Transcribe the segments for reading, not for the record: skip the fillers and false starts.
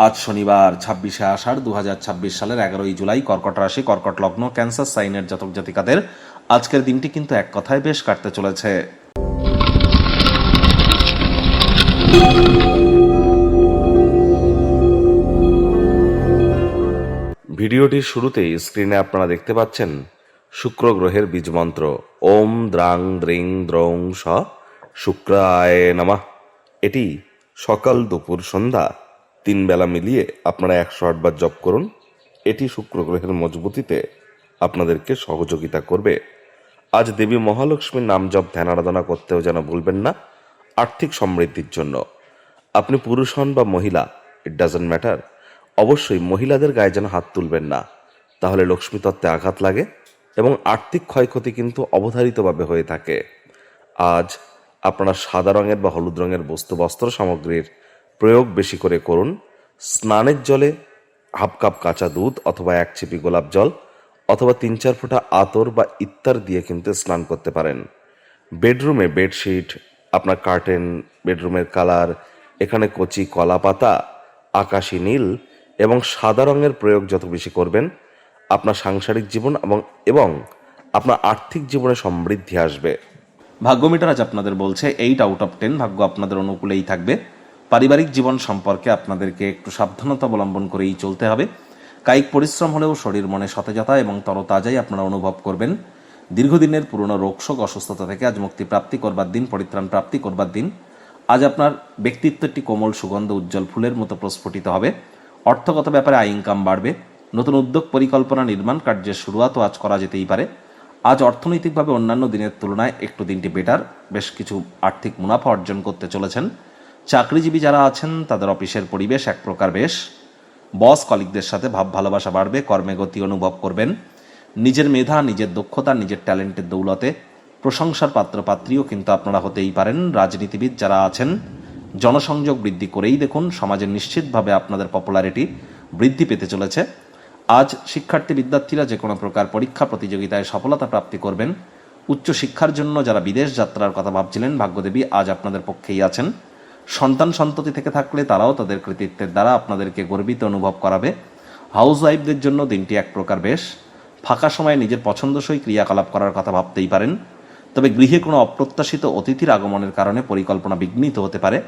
আজ শনিবার ২৬শে আষাঢ় ২০২৬ সালের ১১ই জুলাই, কর্কট রাশি, কর্কট লগ্ন, ক্যান্সার সাইনের জাতক জাতিকাদের আজকের দিনটি কিন্তু এক কথায় বেশ কাটতে চলেছে। ভিডিওটির শুরুতেই স্ক্রিনে আপনারা দেখতে পাচ্ছেন শুক্র গ্রহের বীজ মন্ত্র ওম দ্রাং দ্রিং দ্রৌং স শুক্রায় নমঃ। এটি সকাল, দুপুর, সন্ধ্যা ৩ বেলা মিলিয়ে আপনারা ১০৮ বার জপ করুন। এটি শুক্র গ্রহের মজবুতিতে আপনাদেরকে সহযোগিতা করবে। আজ দেবী মহালক্ষ্মীর নাম জপ ধ্যান আরাধনা করতেও যেন ভুলবেন না। আর্থিক সমৃদ্ধির জন্য আপনি পুরুষ হন বা মহিলা, ইট ডাজন্ট ম্যাটার, অবশ্যই মহিলাদের গায়ে যেন হাত তুলবেন না, তাহলে লক্ষ্মী তত্ত্বে আঘাত লাগে এবং আর্থিক ক্ষয়ক্ষতি কিন্তু অবধারিতভাবে হয়ে থাকে। আজ আপনারা সাদা রঙের বা হলুদ রঙের বস্ত্র সামগ্রীর প্রয়োগ বেশি করে করুন। স্নানের জলে হাফ কাপ কাঁচা দুধ অথবা ১ চিপি গোলাপ জল অথবা ৩-৪ ফোঁটা আতর বা ইত্তার দিয়ে কিন্তু স্নান করতে পারেন। বেডরুমে বেডশিট, আপনার কার্টেন, বেডরুমের কালার, এখানে কচি কলা পাতা, আকাশি নীল এবং সাদা রঙের প্রয়োগ যত বেশি করবেন, আপনার সাংসারিক জীবন এবং আপনার আর্থিক জীবনে সমৃদ্ধি আসবে। ভাগ্যমিটার আজ আপনাদের বলছে 8 আউট অফ 10 ভাগ্য আপনাদের অনুকূলেই থাকবে। পারিবারিক জীবন সম্পর্কে আপনাদেরকে একটু সাবধানতা অবলম্বন করেই চলতে হবে। কায়িক পরিশ্রম হলেও শরীর মনে সতেজতা এবং তরতাজাই আপনারা অনুভব করবেন। দীর্ঘদিনের পুরনো রোগশোক অসুস্থতা থেকে আজ মুক্তি প্রাপ্তি করবার দিন, পরিত্রাণ প্রাপ্তি করবার দিন। আজ আপনার ব্যক্তিত্ব একটি কোমল সুগন্ধ উজ্জ্বল ফুলের মতো প্রস্ফুটিত হবে। অর্থগত ব্যাপারে আয় ইনকাম বাড়বে। নতুন উদ্যোগ, পরিকল্পনা, নির্মাণ কার্যের শুরুয়াতও আজ করা যেতেই পারে। আজ অর্থনৈতিকভাবে অন্যান্য দিনের তুলনায় একটু দিনটি বেটার, বেশ কিছু আর্থিক মুনাফা অর্জন করতে চলেছেন। চাকরিজীবী যারা আছেন তাদের অফিসের পরিবেশ এক প্রকার বেশ। বস কলিগদের সাথে ভাব ভালোবাসা বাড়বে, কর্মে গতি অনুভব করবেন। নিজের মেধা, নিজের দক্ষতা, নিজের ট্যালেন্টের দৌলতে প্রশংসার পাত্রপাত্রীও কিন্তু আপনারা হতেই পারেন। রাজনীতিবিদ যারা আছেন জনসংযোগ বৃদ্ধি করেই দেখুন, সমাজে নিশ্চিতভাবে আপনাদের পপুলারিটি বৃদ্ধি পেতে চলেছে। আজ শিক্ষার্থী বিদ্যার্থীরা যে কোনো প্রকার পরীক্ষা প্রতিযোগিতায় সফলতা প্রাপ্তি করবেন। উচ্চশিক্ষার জন্য যারা বিদেশ যাত্রার কথা ভাবছিলেন, ভাগ্যদেবী আজ আপনাদের পক্ষেই আছেন। সন্তান সন্ততি থেকে থাকলে তারাও তাদের কৃতিত্বের দ্বারা আপনাদেরকে গর্বিত অনুভব করাবে। হাউস ওয়াইফদের জন্য দিনটি এক প্রকার বেশ। ফাঁকা সময়ে নিজের পছন্দসই ক্রিয়াকলাপ করার কথা ভাবতেই পারেন। তবে গৃহে কোনো অপ্রত্যাশিত অতিথির আগমনের কারণে পরিকল্পনা বিঘ্নিত হতে পারে।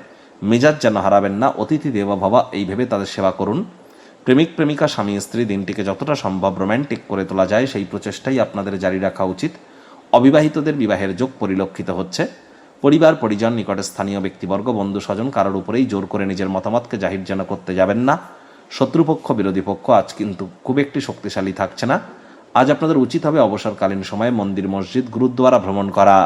মেজাজ যেন হারাবেন না, অতিথি দেবো ভবা এই ভেবে তাদের সেবা করুন। প্রেমিক প্রেমিকা, স্বামী স্ত্রী দিনটিকে যতটা সম্ভব রোম্যান্টিক করে তোলা যায় সেই প্রচেষ্টাই আপনাদের জারি রাখা উচিত। অবিবাহিতদের বিবাহের যোগ পরিলক্ষিত হচ্ছে। পরিবার পরিজন, নিকটে স্থানীয় ব্যক্তিবর্গ, বন্ধু স্বজন কারোর উপরেই জোর করে নিজের মতামতকে জাহির যেন করতে যাবেন না। শত্রুপক্ষ, বিরোধী পক্ষ আজ কিন্তু খুব একটি শক্তিশালী থাকছে না। আজ আপনাদের উচিত হবে অবসরকালীন সময়ে মন্দির, মসজিদ, গুরুদ্বারা ভ্রমণ করা।